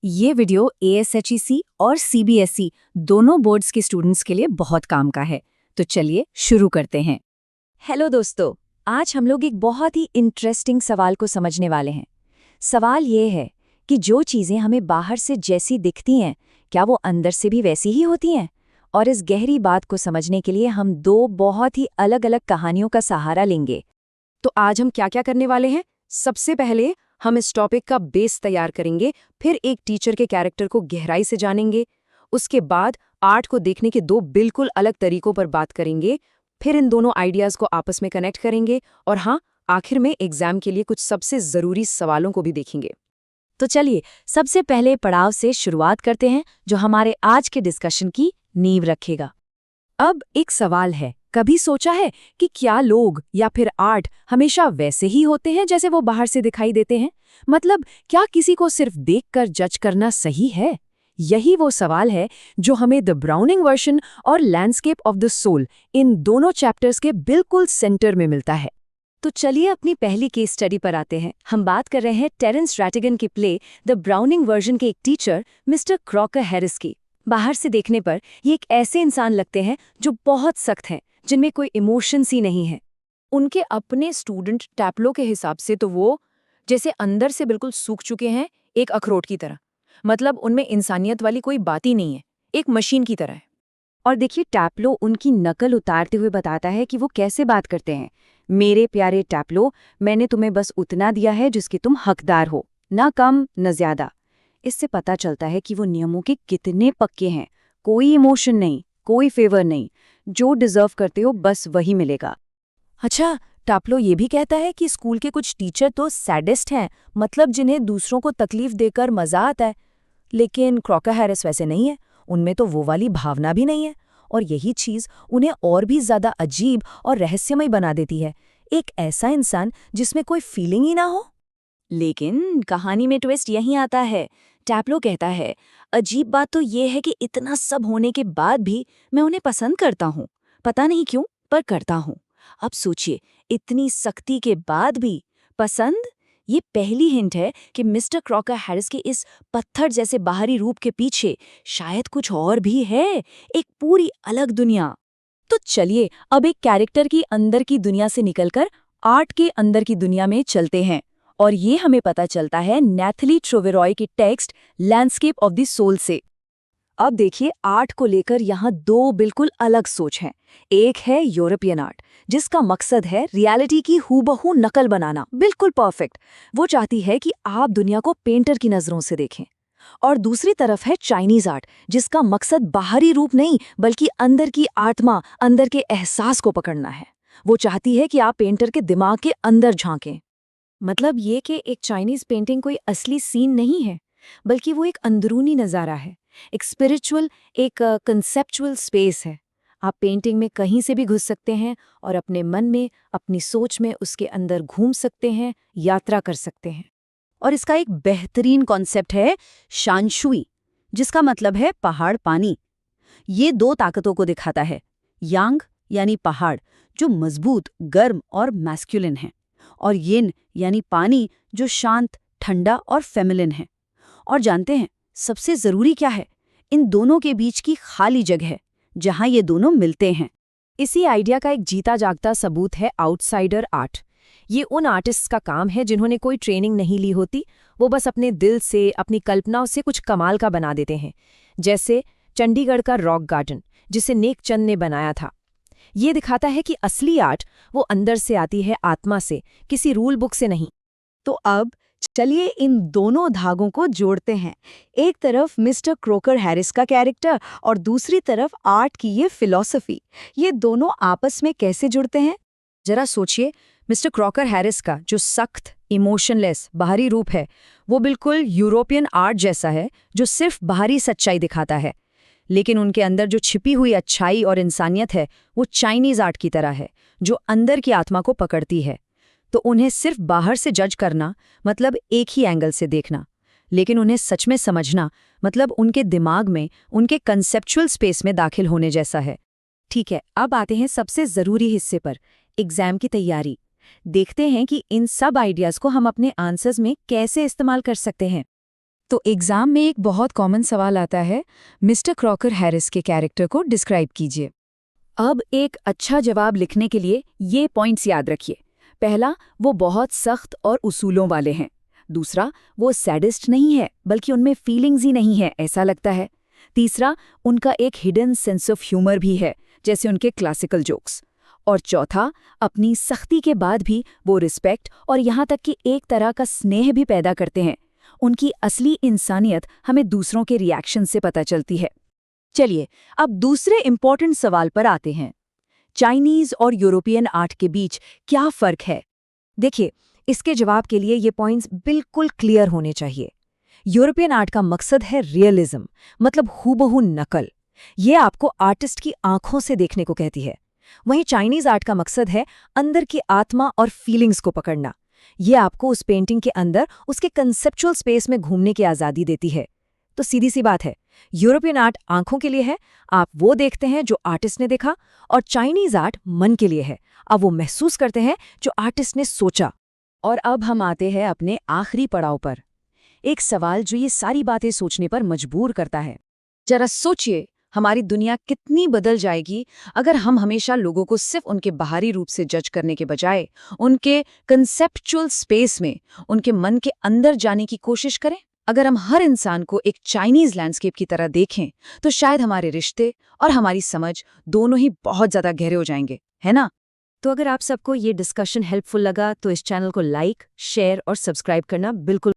ये वीडियो एएसएचईसी और सीबीएसई दोनों बोर्ड्स के स्टूडेंट्स के लिए बहुत काम का है। तो चलिए शुरू करते हैं। हेलो दोस्तों, आज हम लोग एक बहुत ही इंटरेस्टिंग सवाल को समझने वाले हैं। सवाल ये है कि जो चीज़ें हमें बाहर से जैसी दिखती हैं, क्या वो अंदर से भी वैसी ही होती हैं? और इस गहरी बात को समझने के लिए हम दो बहुत ही अलग-अलग कहानियों का सहारा लेंगे। तो आज हम क्या क्या करने वाले हैं? सबसे पहले हम इस टॉपिक का बेस तैयार करेंगे, फिर एक टीचर के कैरेक्टर को गहराई से जानेंगे, उसके बाद आर्ट को देखने के दो बिल्कुल अलग तरीकों पर बात करेंगे, फिर इन दोनों आइडियाज को आपस में कनेक्ट करेंगे और हाँ, आखिर में एग्जाम के लिए कुछ सबसे जरूरी सवालों को भी देखेंगे। तो चलिए सबसे पहले पड़ाव से शुरुआत करते हैं, जो हमारे आज के डिस्कशन की नींव रखेगा। अब एक सवाल है, कभी सोचा है कि क्या लोग या फिर आर्ट हमेशा वैसे ही होते हैं जैसे वो बाहर से दिखाई देते हैं? मतलब क्या किसी को सिर्फ देखकर जज करना सही है? यही वो सवाल है जो हमें द ब्राउनिंग वर्जन और लैंडस्केप ऑफ द सोल इन दोनों चैप्टर्स के बिल्कुल सेंटर में मिलता है। तो चलिए अपनी पहली केस स्टडी पर आते हैं। हम बात कर रहे हैं टेरेंस रैटिगन की प्ले द ब्राउनिंग वर्जन के एक टीचर मिस्टर क्रॉकर हैरिस की। बाहर से देखने पर ये एक ऐसे इंसान लगते हैं जो बहुत सख्त हैं, जिनमें कोई इमोशंस ही नहीं है। उनके अपने स्टूडेंट टैप्लो के हिसाब से तो वो जैसे अंदर से बिल्कुल सूख चुके हैं, एक अखरोट की तरह। मतलब उनमें इंसानियत वाली कोई बात ही नहीं है, एक मशीन की तरह है। और देखिए टैप्लो उनकी नकल उतारते हुए बताता है कि वो कैसे बात करते हैं। मेरे प्यारे टैप्लो, मैंने तुम्हें बस उतना दिया है जिसके तुम हकदार हो, ना कम न ज्यादा। इससे पता चलता है कि वो नियमों के कितने पक्के हैं। कोई इमोशन नहीं, कोई फेवर नहीं, जो डिजर्व करते हो बस वही मिलेगा। अच्छा, टैप्लो ये भी कहता है कि स्कूल के कुछ टीचर तो सैडिस्ट हैं, मतलब जिन्हें दूसरों को तकलीफ देकर मजा आता है। लेकिन क्रॉकर हैरिस वैसे नहीं है, उनमें तो वो वाली भावना भी नहीं है, और यही चीज उन्हें और भी ज्यादा अजीब और रहस्यमय बना देती है। एक ऐसा इंसान जिसमें कोई फीलिंग ही ना हो। लेकिन कहानी में ट्विस्ट यहीं आता है। टैप्लो कहता है, अजीब बात तो ये है कि इतना सब होने के बाद भी मैं उन्हें पसंद करता हूँ। पता नहीं क्यों, पर करता हूँ। अब सोचिए, इतनी सख्ती के बाद भी पसंद। ये पहली हिंट है कि मिस्टर क्रॉकर हैरिस के इस पत्थर जैसे बाहरी रूप के पीछे शायद कुछ और भी है, एक पूरी अलग दुनिया। तो चलिए अब एक कैरेक्टर की अंदर की दुनिया से निकलकर आर्ट के अंदर की दुनिया में चलते हैं, और ये हमें पता चलता है नैथली ट्रोवेरॉय के text landscape of the soul से। अब देखिए, आर्ट को लेकर यहाँ दो बिल्कुल अलग सोच हैं। एक है यूरोपियन आर्ट, जिसका मकसद है रियलिटी की हूबहू नकल बनाना, बिल्कुल परफेक्ट। वो चाहती है कि आप दुनिया को पेंटर की नजरों से देखें। और दूसरी तरफ है चाइनीज आर्ट, जिसका मकसद बाहरी रूप नहीं बल्कि अंदर की आत्मा, अंदर के एहसास को पकड़ना है। वो चाहती है कि आप पेंटर के दिमाग के अंदर झांकें। मतलब ये कि एक चाइनीज पेंटिंग कोई असली सीन नहीं है, बल्कि वो एक अंदरूनी नज़ारा है, एक स्पिरिचुअल, एक कंसेप्चुअल स्पेस है। आप पेंटिंग में कहीं से भी घुस सकते हैं और अपने मन में, अपनी सोच में उसके अंदर घूम सकते हैं, यात्रा कर सकते हैं। और इसका एक बेहतरीन कॉन्सेप्ट है शानशुई, जिसका मतलब है पहाड़ पानी। ये दो ताकतों को दिखाता है, यांग यानी पहाड़ जो मजबूत, गर्म और मैस्कुलिन है, और यिन यानी पानी जो शांत, ठंडा और फेमिलिन है। और जानते हैं सबसे जरूरी क्या है? इन दोनों के बीच की खाली जगह है जहां ये दोनों मिलते हैं। इसी आइडिया का एक जीता जागता सबूत है आउटसाइडर आर्ट। ये उन आर्टिस्ट्स का काम है जिन्होंने कोई ट्रेनिंग नहीं ली होती, वो बस अपने दिल से, अपनी कल्पनाओं से कुछ कमाल का बना देते हैं। जैसे चंडीगढ़ का रॉक गार्डन, जिसे नेक चंद ने बनाया था। ये दिखाता है कि असली आर्ट वो अंदर से आती है, आत्मा से, किसी रूल बुक से नहीं। तो अब चलिए इन दोनों धागों को जोड़ते हैं। एक तरफ मिस्टर क्रॉकर हैरिस का कैरेक्टर और दूसरी तरफ आर्ट की ये फिलॉसफी। ये दोनों आपस में कैसे जुड़ते हैं? जरा सोचिए, मिस्टर क्रॉकर हैरिस का जो सख्त, इमोशनलेस बाहरी रूप है, वो बिल्कुल यूरोपियन आर्ट जैसा है, जो सिर्फ बाहरी सच्चाई दिखाता है। लेकिन उनके अंदर जो छिपी हुई अच्छाई और इंसानियत है, वो चाइनीज आर्ट की तरह है, जो अंदर की आत्मा को पकड़ती है। तो उन्हें सिर्फ बाहर से जज करना मतलब एक ही एंगल से देखना, लेकिन उन्हें सच में समझना मतलब उनके दिमाग में, उनके कंसेप्चुअल स्पेस में दाखिल होने जैसा है। ठीक है, अब आते हैं सबसे ज़रूरी हिस्से पर, एग्जाम की तैयारी। देखते हैं कि इन सब आइडियाज़ को हम अपने आंसर्स में कैसे इस्तेमाल कर सकते हैं। तो एग्जाम में एक बहुत कॉमन सवाल आता है, मिस्टर क्रॉकर हैरिस के कैरेक्टर को डिस्क्राइब कीजिए। अब एक अच्छा जवाब लिखने के लिए ये पॉइंट्स याद रखिए। पहला, वो बहुत सख्त और उसूलों वाले हैं। दूसरा, वो सैडिस्ट नहीं है, बल्कि उनमें फीलिंग्स ही नहीं है ऐसा लगता है। तीसरा, उनका एक हिडन सेंस ऑफ ह्यूमर भी है, जैसे उनके क्लासिकल जोक्स। और चौथा, अपनी सख्ती के बाद भी वो रिस्पेक्ट और यहाँ तक कि एक तरह का स्नेह भी पैदा करते हैं। उनकी असली इंसानियत हमें दूसरों के रिएक्शन से पता चलती है। चलिए, अब दूसरे इम्पोर्टेंट सवाल पर आते हैं। चाइनीज और यूरोपियन आर्ट के बीच क्या फर्क है? देखिए, इसके जवाब के लिए ये पॉइंट्स बिल्कुल क्लियर होने चाहिए। यूरोपियन आर्ट का मकसद है रियलिज्म, मतलब हूबहू नकल। ये आपको आर्टिस्ट की आंखों से देखने को कहती है। वहीं चाइनीज आर्ट का मकसद है अंदर की आत्मा और फीलिंग्स को पकड़ना। ये आपको उस पेंटिंग के अंदर उसके कंसेप्चुअल स्पेस में घूमने की आज़ादी देती है। तो सीधी सी बात है, यूरोपियन आर्ट आंखों के लिए है, आप वो देखते हैं जो आर्टिस्ट ने देखा, और चाइनीज आर्ट मन के लिए है, आप वो महसूस करते हैं जो आर्टिस्ट ने सोचा। और अब हम आते हैं अपने आखिरी पड़ाव पर, एक सवाल जो ये सारी बातें सोचने पर मजबूर करता है। जरा सोचिए, हमारी दुनिया कितनी बदल जाएगी अगर हम हमेशा लोगों को सिर्फ उनके बाहरी रूप से जज करने के बजाय उनके कंसेप्चुअल स्पेस में, उनके मन के अंदर जाने की कोशिश करें। अगर हम हर इंसान को एक चाइनीज लैंडस्केप की तरह देखें, तो शायद हमारे रिश्ते और हमारी समझ दोनों ही बहुत ज्यादा गहरे हो जाएंगे, है ना? तो अगर आप सबको ये डिस्कशन हेल्पफुल लगा तो इस चैनल को लाइक, शेयर और सब्सक्राइब करना बिल्कुल